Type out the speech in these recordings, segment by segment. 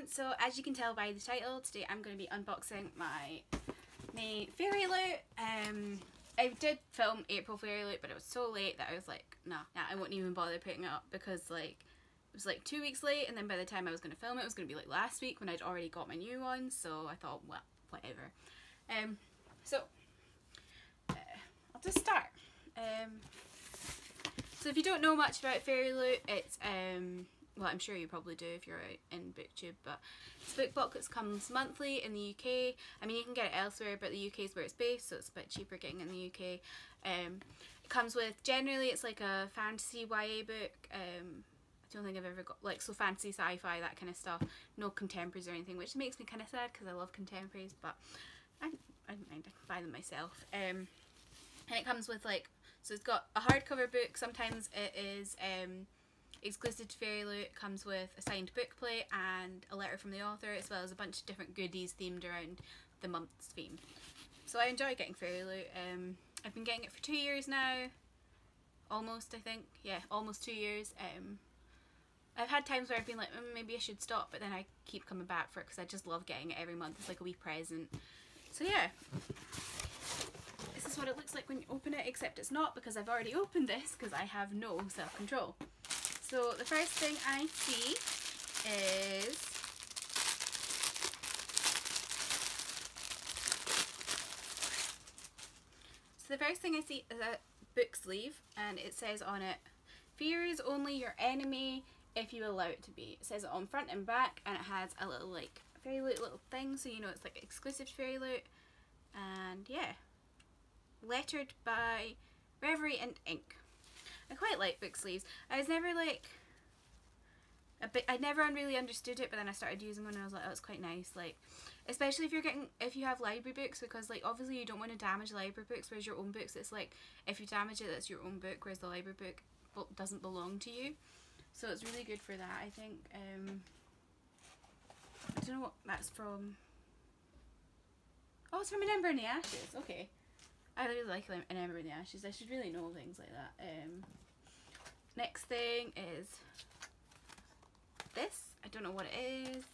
everyone, so as you can tell by the title, today I'm going to be unboxing my Fairyloot. I did film April Fairyloot, but it was so late that I was like, nah, I won't even bother putting it up because like it was like 2 weeks late, and then by the time I was going to film it, it was going to be like last week when I'd already got my new one, so I thought, well, whatever. I'll just start. So if you don't know much about Fairyloot, it's well, I'm sure you probably do if you're in booktube, but this book box comes monthly in the UK. I mean, you can get it elsewhere, but the UK is where it's based, so it's a bit cheaper getting in the UK. It comes with, generally it's like a fantasy YA book. I don't think I've ever got, like, so fantasy, sci-fi, that kind of stuff. No contemporaries or anything, which makes me kind of sad because I love contemporaries, but I don't mind, I can buy them myself. And it comes with, like, so it's got a hardcover book. Sometimes it is exclusive to Fairyloot. It comes with a signed book plate and a letter from the author, as well as a bunch of different goodies themed around the month's theme. So I enjoy getting Fairyloot. I've been getting it for 2 years now. Almost, I think. Yeah, almost 2 years. I've had times where I've been like, maybe I should stop, but then I keep coming back for it because I just love getting it every month. It's like a wee present. So yeah. This is what it looks like when you open it, except it's not, because I've already opened this because I have no self-control. So the first thing I see is a book sleeve, and it says on it, "Fear is only your enemy if you allow it to be." It says it on front and back, and it has a little like Fairyloot little thing, so you know it's like exclusive to Fairyloot. And yeah, lettered by Reverie and Ink. I quite like book sleeves. I was never like I never really understood it, but then I started using one and I was like, oh, it's quite nice. Like, especially if you have library books, because like obviously you don't want to damage library books, whereas your own books, it's like if you damage it, that's your own book, whereas the library book doesn't belong to you. So it's really good for that, I think. I don't know what that's from. Oh, it's from An Ember in the Ashes. Okay. I really like An Ember in the Ashes. I should really know things like that. Next thing is this. I don't know what it is.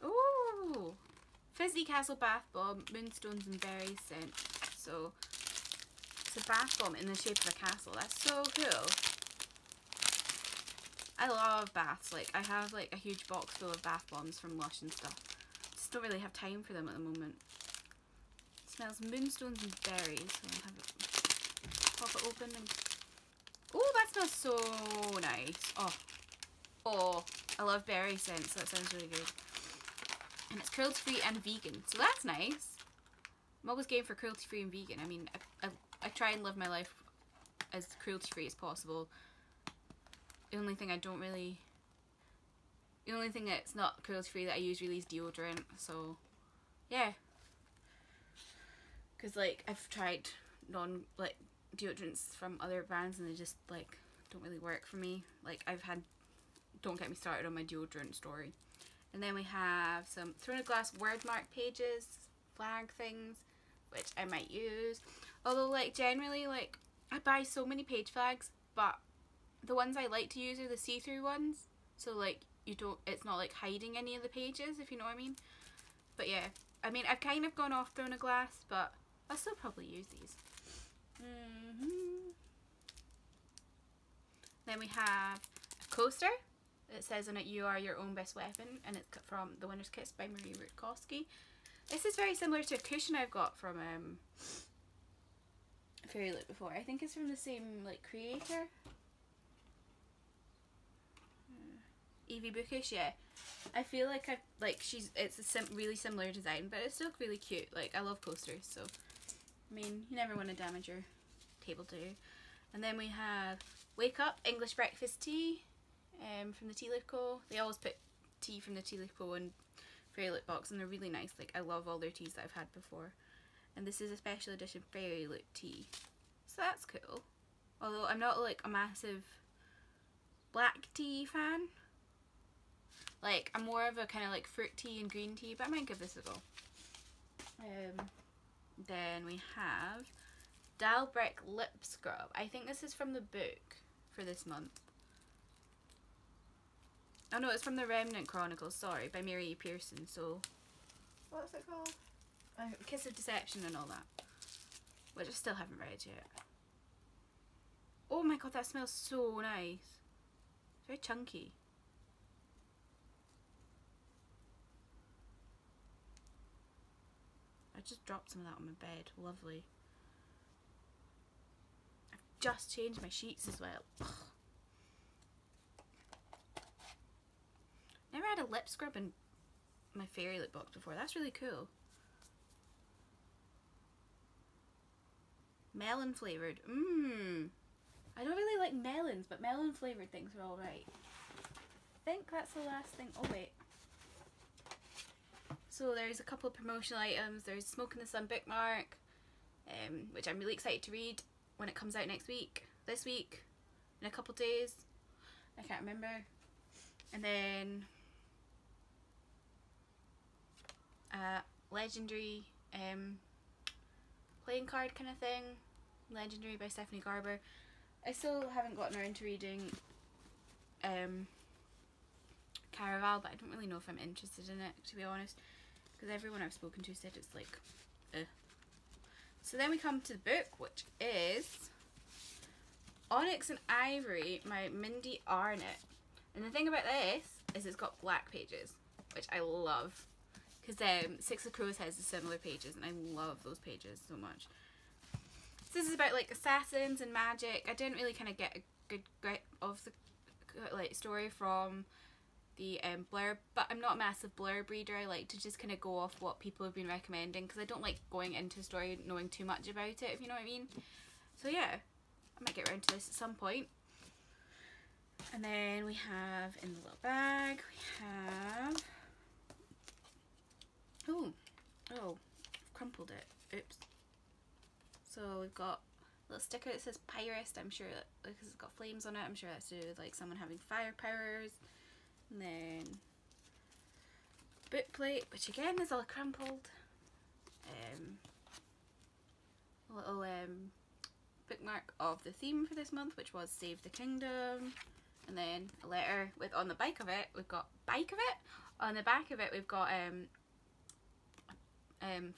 Ooh! Fizzy Castle Bath Bomb, Moonstones and Berries scent. So, it's a bath bomb in the shape of a castle. That's so cool. I love baths. Like, I have like a huge box full of bath bombs from Lush and stuff. Just don't really have time for them at the moment. It smells moonstones and berries. So I'll have it, pop it open and... Oh, that smells so nice. Oh, I love berry scents, so that sounds really good. And it's cruelty free and vegan, so that's nice. I'm always game for cruelty free and vegan. I mean, I try and live my life as cruelty free as possible. The only thing that's not cruelty free that I use really is deodorant, so yeah. Because like I've tried deodorants from other brands and they just like don't really work for me. Like don't get me started on my deodorant story. And then we have some Throne of Glass word mark pages, flag things, which I might use. Although like generally like I buy so many page flags, but the ones I like to use are the see-through ones. So like it's not like hiding any of the pages, if you know what I mean. But yeah, I mean I've kind of gone off Throne of Glass, but I'll still probably use these. Then we have a coaster. It says on it, "You are your own best weapon," and it's from The Winner's Kiss by Marie Rutkowski. This is very similar to a cushion I've got from Fairyloot before. I think it's from the same like creator. Evie Bookish, yeah. I feel like it's a really similar design, but it's still really cute. Like, I love coasters, so I mean, you never want to damage your table, do you? And then we have Wake Up English Breakfast Tea from the Tea Leaf Co. They always put tea from the Tea Leaf Co. in Fairyloot box, and they're really nice. Like, I love all their teas that I've had before. And this is a special edition Fairyloot tea. So that's cool. Although I'm not like a massive black tea fan. Like, I'm more of a kind of like fruit tea and green tea, but I might give this a go. Then we have Dalbrick Lip Scrub. I think this is from the book for this month. Oh no, it's from the Remnant Chronicles, sorry, by Mary E. Pearson. So, what's it called? Kiss of Deception and all that, which I still haven't read yet. Oh my god, that smells so nice. It's very chunky. I just dropped some of that on my bed. Lovely. I've just changed my sheets as well. Ugh. Never had a lip scrub in my Fairyloot box before. That's really cool. Melon flavoured. I don't really like melons, but melon flavoured things are alright. I think that's the last thing. Oh wait. So there's a couple of promotional items. There's Smoke in the Sun bookmark, which I'm really excited to read when it comes out next week. This week, in a couple of days. I can't remember. And then legendary playing card kind of thing. Legendary by Stephanie Garber. I still haven't gotten around to reading Caraval, but I don't really know if I'm interested in it, to be honest, because everyone I've spoken to said it's like So then we come to the book, which is Onyx and Ivory by Mindy Arnott. And the thing about this is it's got black pages, which I love, because Six of Crows has the similar pages, and I love those pages so much. So this is about like assassins and magic. I didn't really kind of get a good grip of the like story from the blurb, but I'm not a massive blurb reader. I like to just kind of go off what people have been recommending, because I don't like going into a story knowing too much about it, if you know what I mean. So yeah, I might get around to this at some point. And then we have in the little bag, we have oh, I've crumpled it. Oops. So we've got a little sticker that says Pyrist. I'm sure that because it's got flames on it, I'm sure that's to do with like someone having fire powers. And then book plate, which again is all crumpled. A little bookmark of the theme for this month, which was Save the Kingdom. And then a letter with on the back of it, we've got on the back of it we've got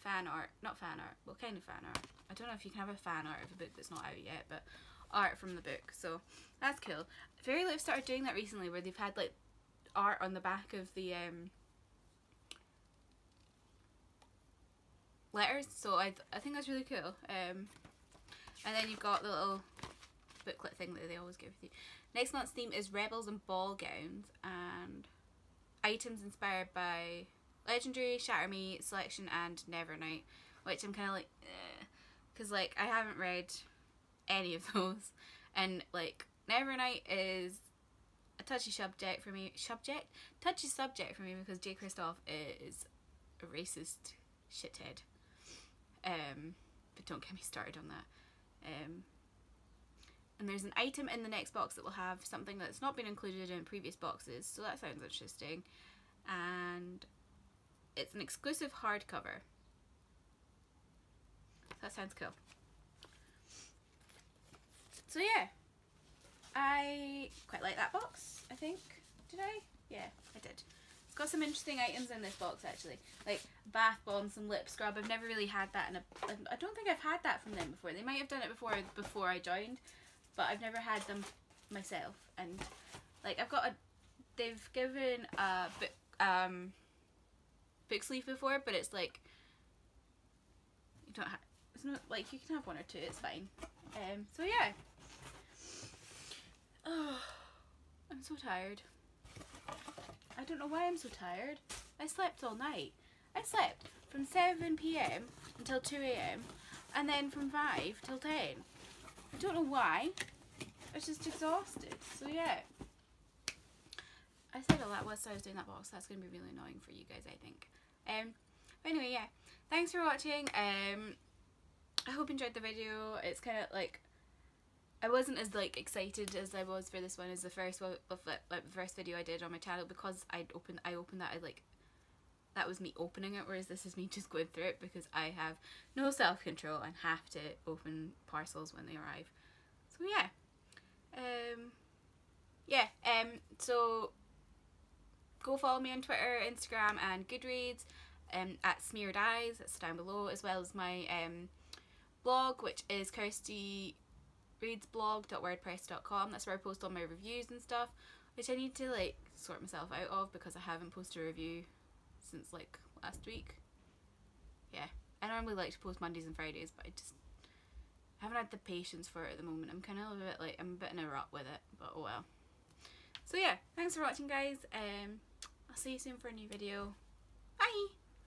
fan art, not fan art, well kind of fan art. I don't know if you can have a fan art of a book that's not out yet, but art from the book, so that's cool. Fairyloot have started doing that recently, where they've had like art on the back of the letters, so I think that's really cool. And then you've got the little booklet thing that they always give you. Next month's theme is Rebels and Ball Gowns, and items inspired by Legendary, Shatter Me, Selection, and Nevernight, which I'm kind of like, because like I haven't read any of those, and like Nevernight is a touchy subject for me. Touchy subject for me because J. Kristoff is a racist shithead. But don't get me started on that. And there's an item in the next box that will have something that's not been included in previous boxes, so that sounds interesting. And it's an exclusive hardcover. That sounds cool. So yeah, I quite like that box, I think. Did I? Yeah, I did. It's got some interesting items in this box actually, like bath bombs, some lip scrub. I've never really had that in a, I don't think I've had that from them before. They might have done it before I joined, but I've never had them myself. And like I've got a, they've given a book sleeve before, but it's like you don't have, it's not like you can have one or two, it's fine. So yeah. Oh, I'm so tired. I don't know why I'm so tired. I slept all night. I slept from 7 PM until 2 AM and then from 5 till 10. I don't know why. I was just exhausted. So yeah. I said all that whilst I was doing that box. That's going to be really annoying for you guys, I think. But anyway, yeah. Thanks for watching. I hope you enjoyed the video. It's kind of like, I wasn't as like excited as I was for this one as the first one, like the first video I did on my channel, because I opened that, that was me opening it, whereas this is me just going through it because I have no self-control and have to open parcels when they arrive. So yeah. So go follow me on Twitter, Instagram and Goodreads at Smeared Eyes, it's down below, as well as my blog, which is kirstyreadsblog.wordpress.com. That's where I post all my reviews and stuff, which I need to like sort myself out of because I haven't posted a review since like last week. Yeah, I normally like to post Mondays and Fridays, but I just haven't had the patience for it at the moment. I'm kind of a bit like, I'm a bit in a rut with it, but oh well. So yeah, thanks for watching guys. I'll see you soon for a new video. Bye!